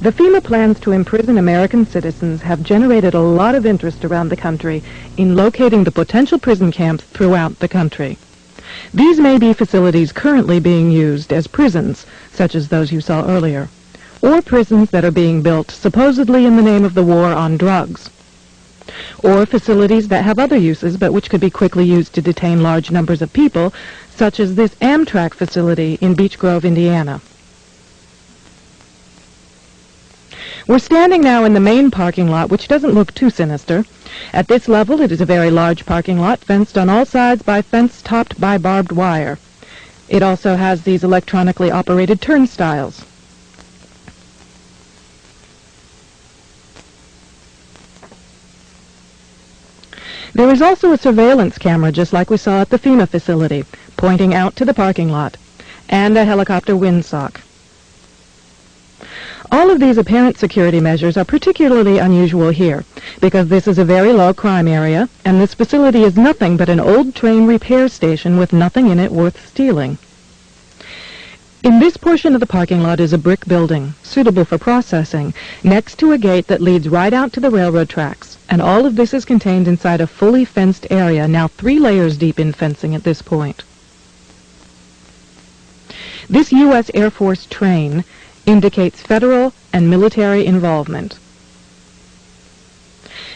The FEMA plans to imprison American citizens have generated a lot of interest around the country in locating the potential prison camps throughout the country. These may be facilities currently being used as prisons, such as those you saw earlier, or prisons that are being built supposedly in the name of the war on drugs, or facilities that have other uses but which could be quickly used to detain large numbers of people, such as this Amtrak facility in Beech Grove, Indiana. We're standing now in the main parking lot, which doesn't look too sinister. At this level, it is a very large parking lot, fenced on all sides by fence topped by barbed wire. It also has these electronically operated turnstiles. There is also a surveillance camera, just like we saw at the FEMA facility, pointing out to the parking lot, and a helicopter windsock. All of these apparent security measures are particularly unusual here, because this is a very low crime area, and this facility is nothing but an old train repair station with nothing in it worth stealing. In this portion of the parking lot is a brick building, suitable for processing, next to a gate that leads right out to the railroad tracks, and all of this is contained inside a fully fenced area, now 3 layers deep in fencing at this point. This U.S. Air Force train indicates federal and military involvement.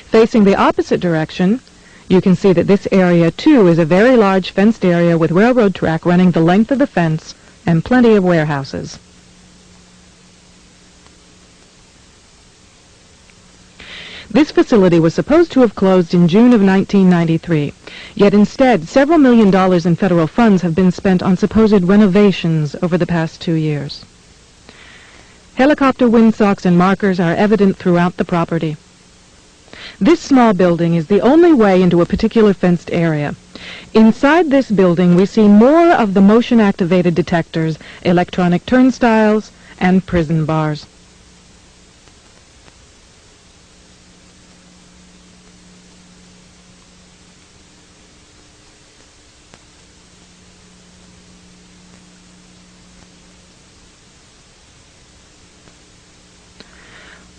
Facing the opposite direction, you can see that this area, too, is a very large fenced area with railroad track running the length of the fence and plenty of warehouses. This facility was supposed to have closed in June of 1993, yet instead several $1 million in federal funds have been spent on supposed renovations over the past 2 years. Helicopter windsocks and markers are evident throughout the property. This small building is the only way into a particular fenced area. Inside this building, we see more of the motion-activated detectors, electronic turnstiles, and prison bars.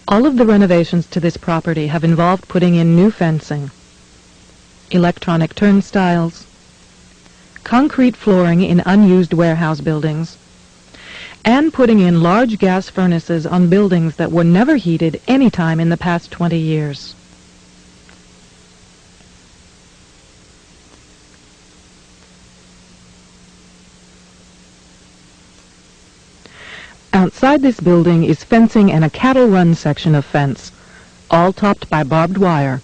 All of the renovations to this property have involved putting in new fencing, electronic turnstiles, concrete flooring in unused warehouse buildings, and putting in large gas furnaces on buildings that were never heated any time in the past 20 years. Outside this building is fencing and a cattle run section of fence, all topped by barbed wire,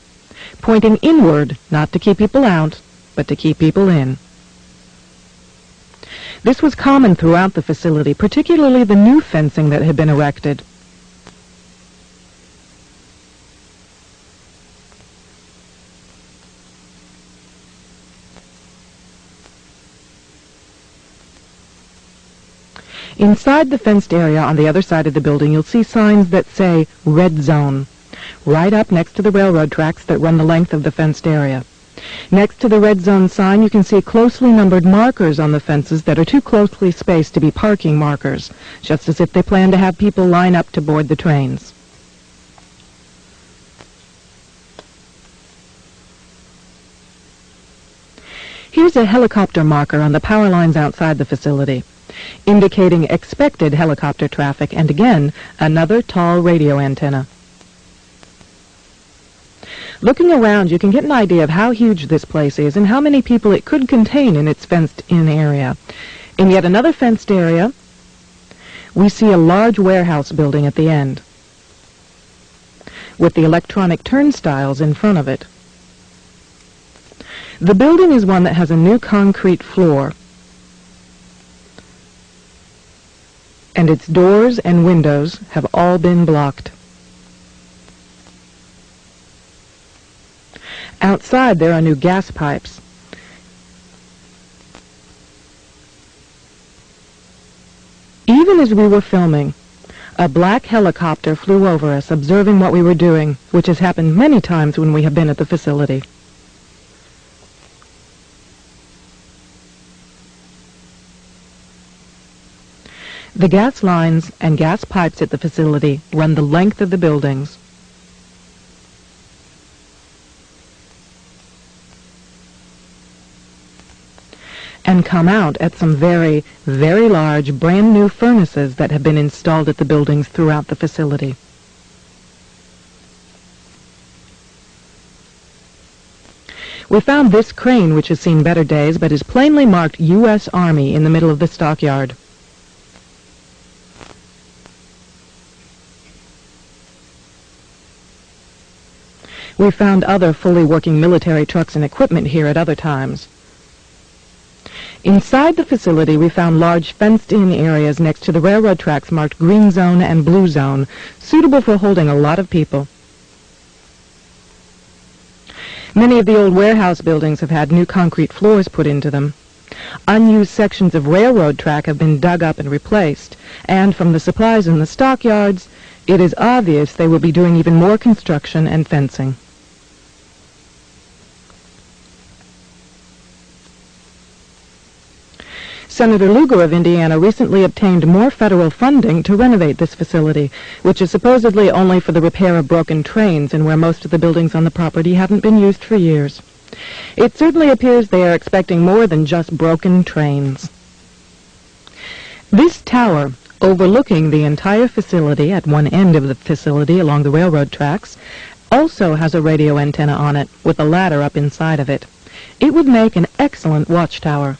pointing inward, not to keep people out, but to keep people in. This was common throughout the facility, particularly the new fencing that had been erected. Inside the fenced area on the other side of the building, you'll see signs that say Red Zone, right up next to the railroad tracks that run the length of the fenced area. Next to the Red Zone sign, you can see closely numbered markers on the fences that are too closely spaced to be parking markers, just as if they plan to have people line up to board the trains. Here's a helicopter marker on the power lines outside the facility, indicating expected helicopter traffic, and again, another tall radio antenna. Looking around, you can get an idea of how huge this place is and how many people it could contain in its fenced-in area. In yet another fenced area, we see a large warehouse building at the end, with the electronic turnstiles in front of it. The building is one that has a new concrete floor, and its doors and windows have all been blocked. Outside, there are new gas pipes. Even as we were filming, a black helicopter flew over us, observing what we were doing, which has happened many times when we have been at the facility. The gas lines and gas pipes at the facility run the length of the buildings. And come out at some very, very large brand new furnaces that have been installed at the buildings throughout the facility. We found this crane, which has seen better days, but is plainly marked U.S. Army in the middle of the stockyard. We found other fully working military trucks and equipment here at other times. Inside the facility, we found large fenced-in areas next to the railroad tracks marked Green Zone and Blue Zone, suitable for holding a lot of people. Many of the old warehouse buildings have had new concrete floors put into them. Unused sections of railroad track have been dug up and replaced, and from the supplies in the stockyards, it is obvious they will be doing even more construction and fencing. Senator Lugar of Indiana recently obtained more federal funding to renovate this facility, which is supposedly only for the repair of broken trains and where most of the buildings on the property haven't been used for years. It certainly appears they are expecting more than just broken trains. This tower, overlooking the entire facility at one end of the facility along the railroad tracks, also has a radio antenna on it with a ladder up inside of it. It would make an excellent watchtower.